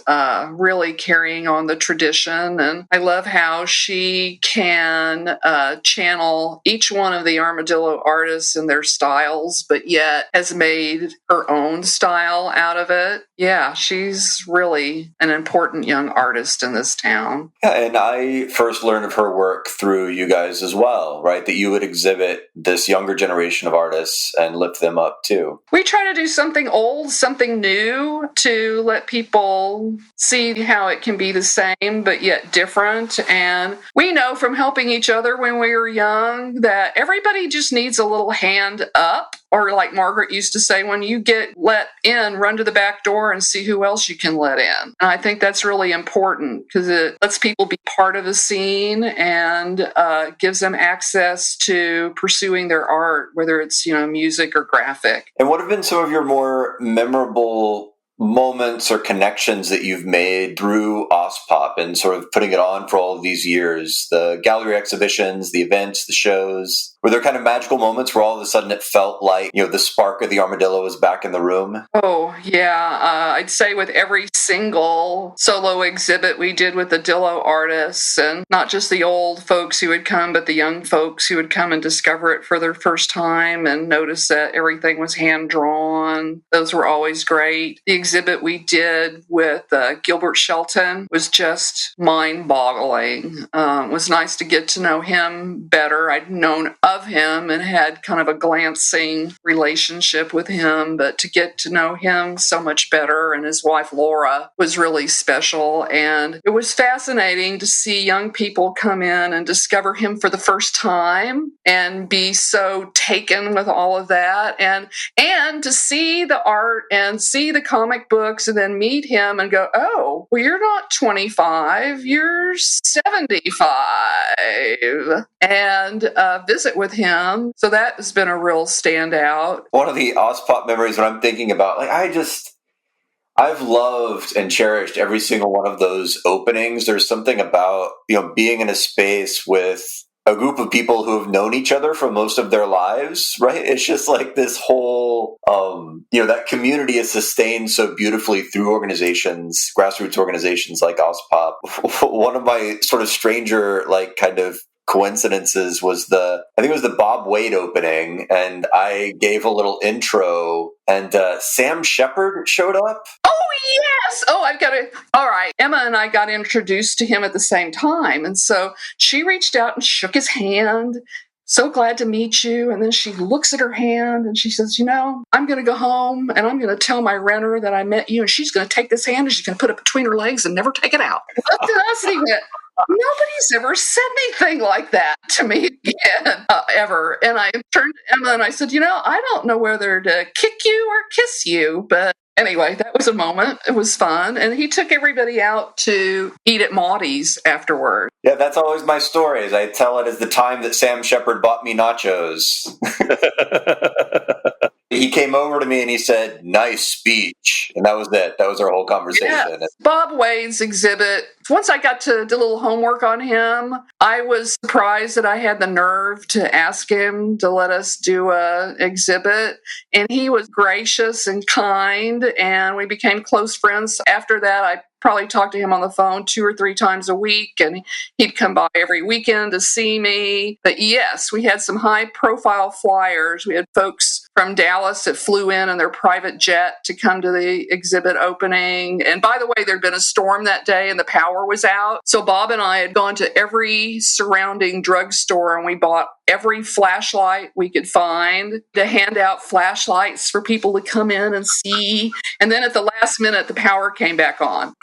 C: really carrying on the tradition. And I love how she can channel each one of the Armadillo artists and their styles, but yet has made her own style out of it. Yeah, she's really an important young artist in this town.
D: Yeah, and I first learned of her work through you guys as well, right? That you would exhibit this younger generation of artists and lift them up too.
C: We try to do something old, something new to let people see how it can be the same but yet different. And we know from helping each other when we were young that everybody just needs a little hand up. Or like Margaret used to say, when you get let in, run to the back door and see who else you can let in. And I think that's really important because it lets people be part of the scene and gives them access to pursuing their art, whether it's, music or graphic.
D: And what have been some of your more memorable moments or connections that you've made through AusPop and sort of putting it on for all of these years? The gallery exhibitions, the events, the shows. Were there kind of magical moments where all of a sudden it felt like, the spark of the Armadillo was back in the room?
C: Oh, yeah. I'd say with every single solo exhibit we did with the Dillo artists, and not just the old folks who would come, but the young folks who would come and discover it for their first time and notice that everything was hand-drawn. Those were always great. The exhibit we did with Gilbert Shelton was just mind-boggling. It was nice to get to know him better. I'd known of him and had kind of a glancing relationship with him, but to get to know him so much better and his wife Laura was really special. And it was fascinating to see young people come in and discover him for the first time and be so taken with all of that, and to see the art and see the comic books and then meet him and go, oh, well, you're not 25, you're 75, and visit with him. So that has been a real standout.
D: One of the AusPop memories when I'm thinking about, I've loved and cherished every single one of those openings. There's something about, being in a space with a group of people who have known each other for most of their lives, right? It's just like this whole, that community is sustained so beautifully through organizations, grassroots organizations like AusPop. One of my sort of stranger, kind of coincidences was I think it was the Bob Wade opening, and I gave a little intro, and Sam Shepard showed up.
C: Oh, yes! Oh, all right. Emma and I got introduced to him at the same time, and so she reached out and shook his hand. So glad to meet you. And then she looks at her hand and she says, I'm going to go home and I'm going to tell my renter that I met you, and she's going to take this hand and she's going to put it between her legs and never take it out. Nobody's ever said anything like that to me again, ever. And I turned to Emma and I said, I don't know whether to kick you or kiss you, but anyway, that was a moment. It was fun. And he took everybody out to eat at Maudie's afterward.
D: Yeah, that's always my story. Is I tell it as the time that Sam Shepard bought me nachos. He came over to me and he said, "Nice speech." And that was it. That was our whole conversation.
C: Yes. Bob Wade's exhibit, once I got to do a little homework on him, I was surprised that I had the nerve to ask him to let us do a exhibit. And he was gracious and kind, and we became close friends. After that, I probably talked to him on the phone 2 or 3 times a week, and he'd come by every weekend to see me. But yes, we had some high-profile flyers. We had folks from Dallas that flew in their private jet to come to the exhibit opening. And by the way, there'd been a storm that day and the power was out. So Bob and I had gone to every surrounding drugstore and we bought every flashlight we could find to hand out flashlights for people to come in and see. And then at the last minute, the power came back on.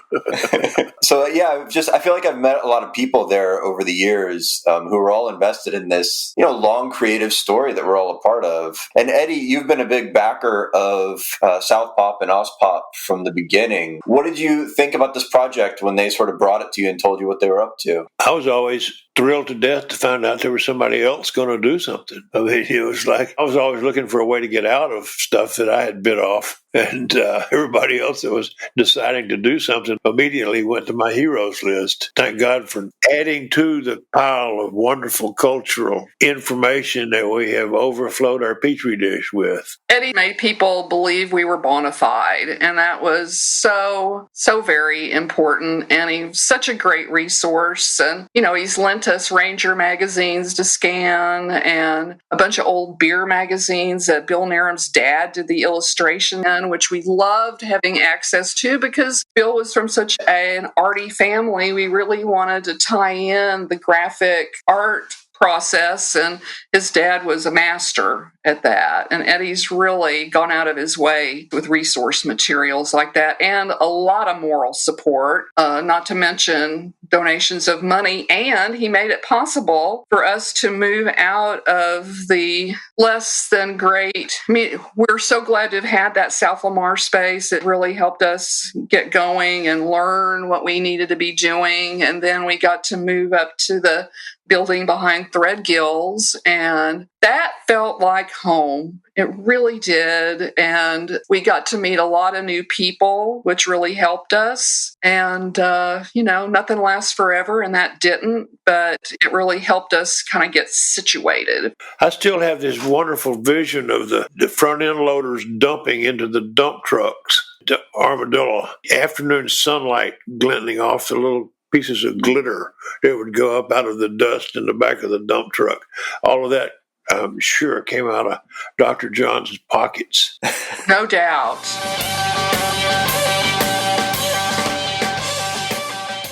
D: So yeah, I feel like I've met a lot of people there over the years who are all invested in this, long creative story that we're all a part of. And Eddie, you've been a big backer of South Pop and AusPop from the beginning. What did you think about this project when they sort of brought it to you and told you what they were up to?
E: I was always thrilled to death to find out there was somebody else going to do something. I mean, it was like I was always looking for a way to get out of stuff that I had bit off, and everybody else that was deciding to do something immediately went to my heroes list. Thank God for adding to the pile of wonderful cultural information that we have overflowed our petri dish with.
C: Eddie made people believe we were bona fide, and that was so very important, and he's such a great resource. And, he's lent sent us Ranger magazines to scan and a bunch of old beer magazines that Bill Naram's dad did the illustration in, which we loved having access to because Bill was from such an arty family. We really wanted to tie in the graphic art process, and his dad was a master at that. And Eddie's really gone out of his way with resource materials like that and a lot of moral support, not to mention donations of money. And he made it possible for us to move out of the less than great. I mean, we're so glad to have had that South Lamar space. It really helped us get going and learn what we needed to be doing. And then we got to move up to the building behind Threadgill's, and that felt like home. It really did. And we got to meet a lot of new people, which really helped us. And, nothing lasts forever, and that didn't, but it really helped us kind of get situated.
E: I still have this wonderful vision of the front end loaders dumping into the dump trucks to Armadillo. Afternoon sunlight glinting off the little pieces of glitter that would go up out of the dust in the back of the dump truck. All of that, I'm sure, came out of Dr. John's pockets.
C: No doubt.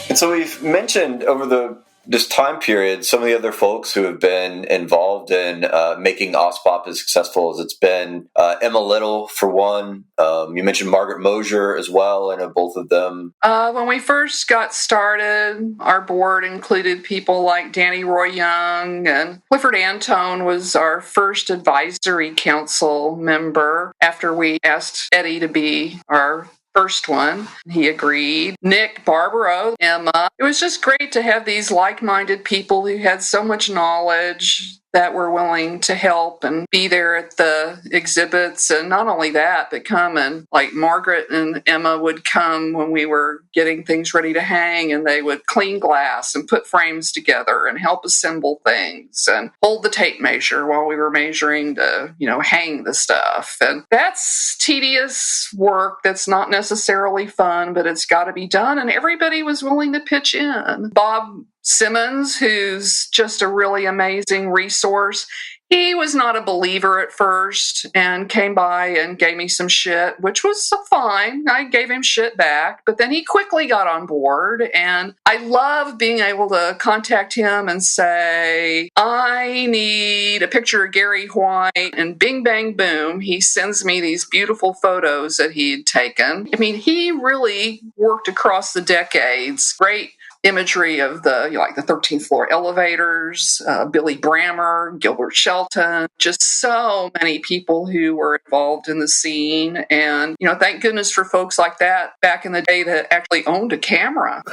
D: And so we've mentioned over this time period some of the other folks who have been involved in making AusPop as successful as it's been. Emma Little, for one. You mentioned Margaret Mosier as well. I know both of them.
C: When we first got started, our board included people like Danny Roy Young, and Clifford Antone was our first advisory council member after we asked Eddie to be our first one. He agreed. Nick, Barbaro, Emma. It was just great to have these like-minded people who had so much knowledge that were willing to help and be there at the exhibits. And not only that, but come and, like, Margaret and Emma would come when we were getting things ready to hang, and they would clean glass and put frames together and help assemble things and hold the tape measure while we were measuring to, hang the stuff. And that's tedious work that's not necessarily fun, but it's got to be done. And everybody was willing to pitch in. Bob Simmons, who's just a really amazing resource. He was not a believer at first and came by and gave me some shit, which was fine. I gave him shit back, but then he quickly got on board, and I love being able to contact him and say, I need a picture of Gary White, and bing, bang, boom, he sends me these beautiful photos that he'd taken. I mean, he really worked across the decades. Great imagery of the 13th floor elevators, Billy Brammer, Gilbert Shelton, just so many people who were involved in the scene. And, thank goodness for folks like that back in the day that actually owned a camera.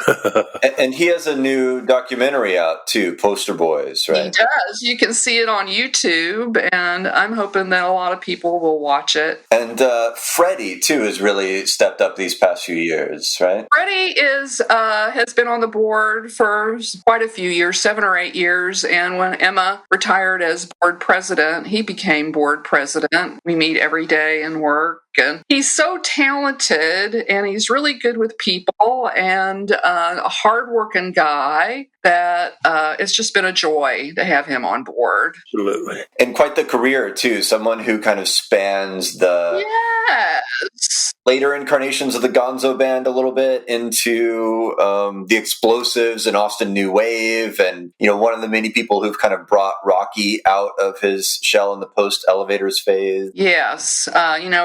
D: And he has a new documentary out too, Poster Boys, right?
C: He does. You can see it on YouTube, and I'm hoping that a lot of people will watch it.
D: And Freddie, too, has really stepped up these past few years, right?
C: Freddie has been on the board for quite a few years, 7 or 8 years. And when Emma retired as board president, he became board president. We meet every day and work. And he's so talented, and he's really good with people, and a hardworking guy that it's just been a joy to have him on board.
E: Absolutely.
D: And quite the career, too. Someone who kind of spans the later incarnations of the Gonzo Band a little bit into the explosives and Austin New Wave, and, one of the many people who've kind of brought Rocky out of his shell in the post-Elevators phase.
C: Yes.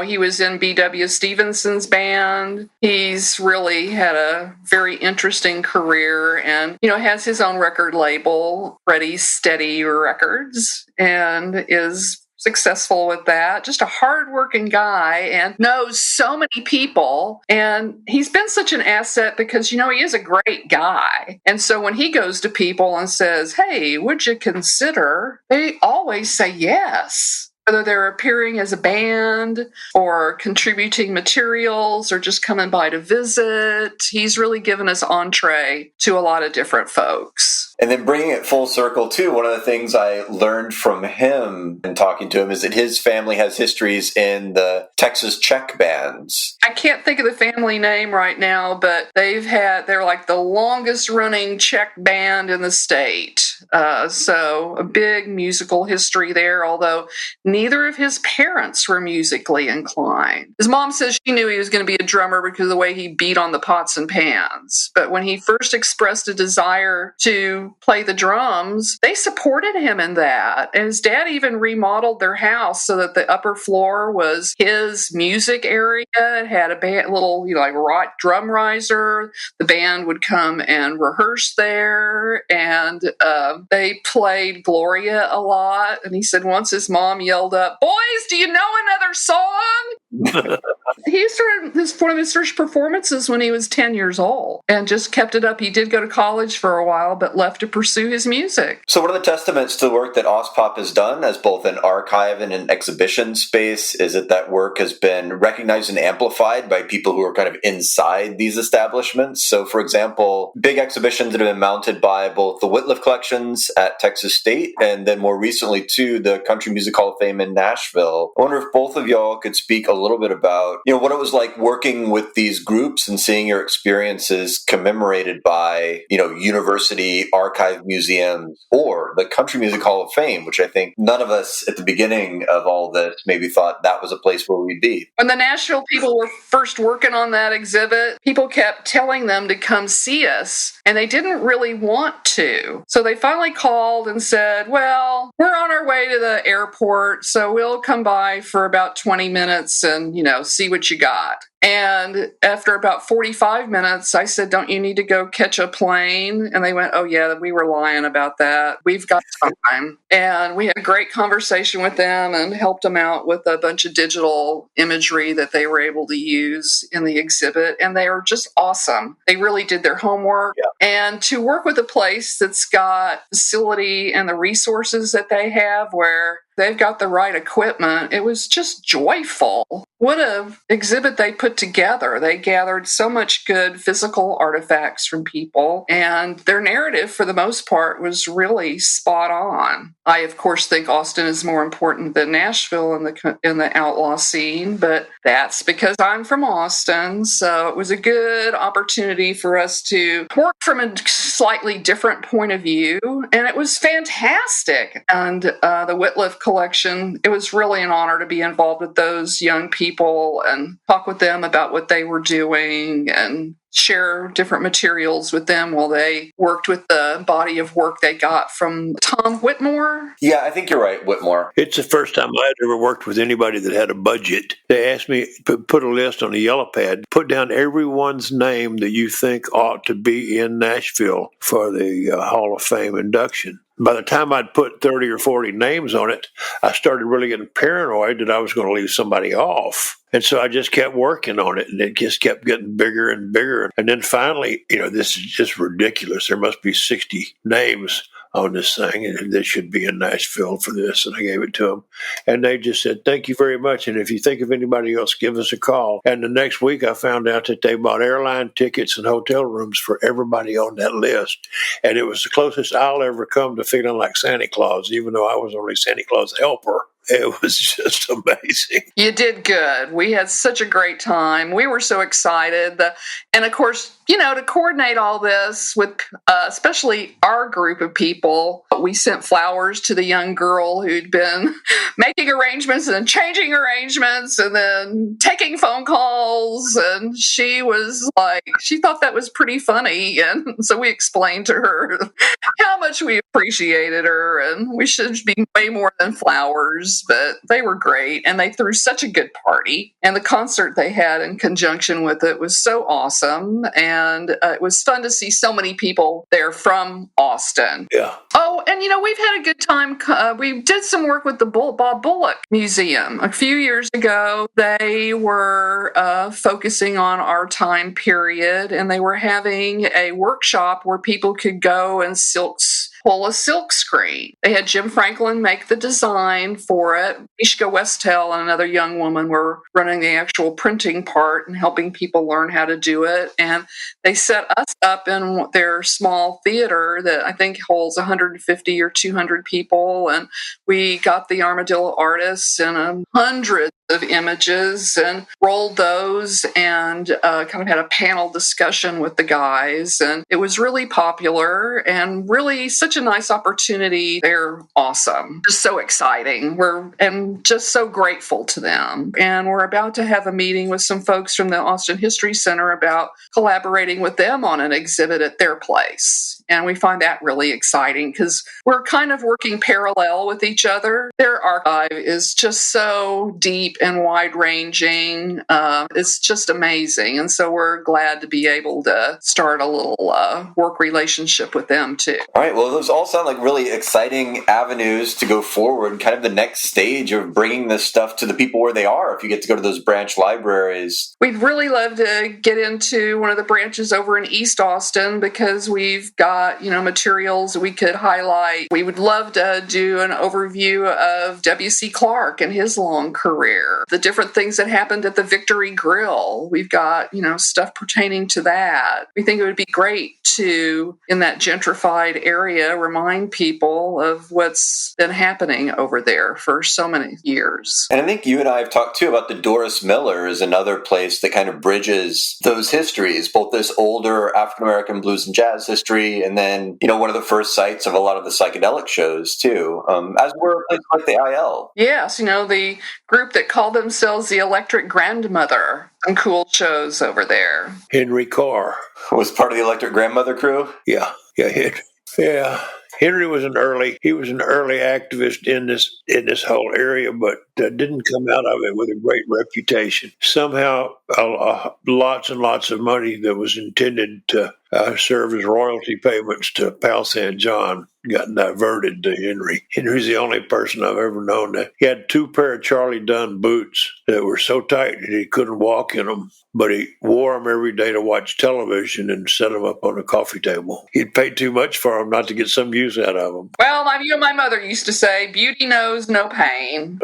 C: He was in B.W. Stevenson's band. He's really had a very interesting career and, has his own record label, Freddie Steady Records, and is successful with that. Just a hardworking guy and knows so many people. And he's been such an asset because, he is a great guy. And so when he goes to people and says, hey, would you consider? They always say yes. whether they're appearing as a band or contributing materials or just coming by to visit. He's really given us entree to a lot of different folks.
D: And then bringing it full circle, too, one of the things I learned from him and talking to him is that his family has histories in the Texas Czech bands.
C: I can't think of the family name right now, but they're like the longest running Czech band in the state. So a big musical history there, although neither of his parents were musically inclined. His mom says she knew he was going to be a drummer because of the way he beat on the pots and pans. But when he first expressed a desire to play the drums, they supported him in that. And his dad even remodeled their house so that the upper floor was his music area. It had a little, rock drum riser. The band would come and rehearse there, and they played Gloria a lot. And he said once his mom yelled up, "Boys, do you know another song?" He started one of his first performances when he was 10 years old and just kept it up. He did go to college for a while, but left to pursue his music.
D: So one of the testaments to the work that AusPop has done as both an archive and an exhibition space is that work has been recognized and amplified by people who are kind of inside these establishments. So, for example, big exhibitions that have been mounted by both the Wittliff Collections at Texas State and then more recently, too, the Country Music Hall of Fame in Nashville. I wonder if both of y'all could speak a little bit about, what it was like working with these groups and seeing your experiences commemorated by, university archive museums or the Country Music Hall of Fame, which I think none of us at the beginning of all this maybe thought that was a place where we'd be.
C: When the Nashville people were first working on that exhibit, people kept telling them to come see us, and they didn't really want to. So they finally called and said, well, we're on our way to the airport, so we'll come by for about 20 minutes and, see what you got. And after about 45 minutes, I said, don't you need to go catch a plane? And they went, oh, yeah, we were lying about that. We've got time. And we had a great conversation with them and helped them out with a bunch of digital imagery that they were able to use in the exhibit. And they are just awesome. They really did their homework. Yeah. And to work with a place that's got facility and the resources that they have where they've got the right equipment, it was just joyful. What an exhibit they put together. They gathered so much good physical artifacts from people, and their narrative, for the most part, was really spot on. I, of course, think Austin is more important than Nashville in the outlaw scene, but that's because I'm from Austin, so it was a good opportunity for us to work from a slightly different point of view, and it was fantastic. And the Wittliff Collection, it was really an honor to be involved with those young people and talk with them about what they were doing and share different materials with them while they worked with the body of work they got from Tom Whitmore.
D: Yeah, I think you're right, Whitmore.
E: It's the first time I had ever worked with anybody that had a budget. They asked me to put a list on a yellow pad, put down everyone's name that you think ought to be in Nashville for the Hall of Fame induction. By the time I'd put 30 or 40 names on it, I started really getting paranoid that I was going to leave somebody off. And so I just kept working on it, and it just kept getting bigger and bigger. And then finally, this is just ridiculous. There must be 60 names on this thing, and this should be in Nashville for this. And I gave it to them. And they just said, thank you very much. And if you think of anybody else, give us a call. And the next week, I found out that they bought airline tickets and hotel rooms for everybody on that list. And it was the closest I'll ever come to feeling like Santa Claus, even though I was only Santa Claus helper. It was just amazing.
C: You did good. We had such a great time. We were so excited. And of course, to coordinate all this with especially our group of people, we sent flowers to the young girl who'd been making arrangements and changing arrangements and then taking phone calls. And she was like, she thought that was pretty funny. And so we explained to her how much we appreciated her and we should be way more than flowers. But they were great, and they threw such a good party. And the concert they had in conjunction with it was so awesome, and it was fun to see so many people there from Austin.
E: Yeah.
C: Oh, and we've had a good time. We did some work with the Bob Bullock Museum a few years ago. They were focusing on our time period, and they were having a workshop where people could go and pull a silk screen. They had Jim Franklin make the design for it. Ishka Westell and another young woman were running the actual printing part and helping people learn how to do it. And they set us up in their small theater that I think holds 150 or 200 people. And we got the Armadillo artists and hundreds of images and rolled those and kind of had a panel discussion with the guys. And it was really popular and really such a nice opportunity. They're awesome. Just so exciting. And just so grateful to them. And we're about to have a meeting with some folks from the Austin History Center about collaborating with them on an exhibit at their place. And we find that really exciting because we're kind of working parallel with each other. Their archive is just so deep and wide-ranging. It's just amazing. And so we're glad to be able to start a little work relationship with them, too.
D: All right. Well, those all sound like really exciting avenues to go forward, kind of the next stage of bringing this stuff to the people where they are if you get to go to those branch libraries.
C: We'd really love to get into one of the branches over in East Austin because we've got, materials we could highlight. We would love to do an overview of W.C. Clark and his long career, the different things that happened at the Victory Grill. We've got, stuff pertaining to that. We think it would be great to, in that gentrified area, remind people of what's been happening over there for so many years.
D: And I think you and I have talked too about the Doris Miller is another place that kind of bridges those histories, both this older African-American blues and jazz history, and then, one of the first sites of a lot of the psychedelic shows too, as were places like the IL.
C: Yes, the group that called themselves the Electric Grandmother. Some cool shows over there.
E: Henry Carr
D: was part of the Electric Grandmother crew.
E: Yeah. Henry was an early activist in this whole area, but didn't come out of it with a great reputation. Somehow, lots and lots of money that was intended to serve as royalty payments to Pal San John got diverted to Henry. Henry's the only person I've ever known that he had 2 pair of Charlie Dunn boots that were so tight that he couldn't walk in them, but he wore them every day to watch television and set them up on the coffee table. He'd paid too much for them not to get some use out of them.
C: Well, my mother used to say, beauty knows no pain.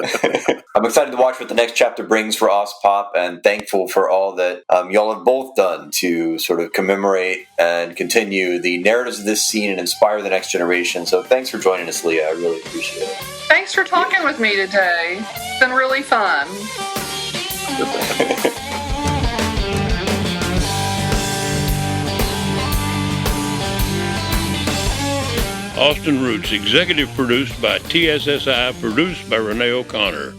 D: I'm excited to watch what the next chapter brings for AusPop and thankful for all that y'all have both done to sort of commemorate and continue the narratives of this scene and inspire the next generation. So thanks for joining us, Leea. I really appreciate it.
C: Thanks for talking with me today. It's been really fun.
A: Austin Roots, executive produced by TSSI, produced by Renee O'Connor.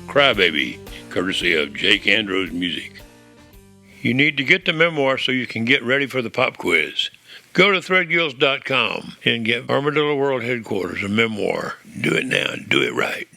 A: Crybaby, courtesy of Jake Andrews Music. You need to get the memoir so you can get ready for the pop quiz. Go to threadgills.com and get Armadillo World Headquarters, a memoir. Do it now. Do it right.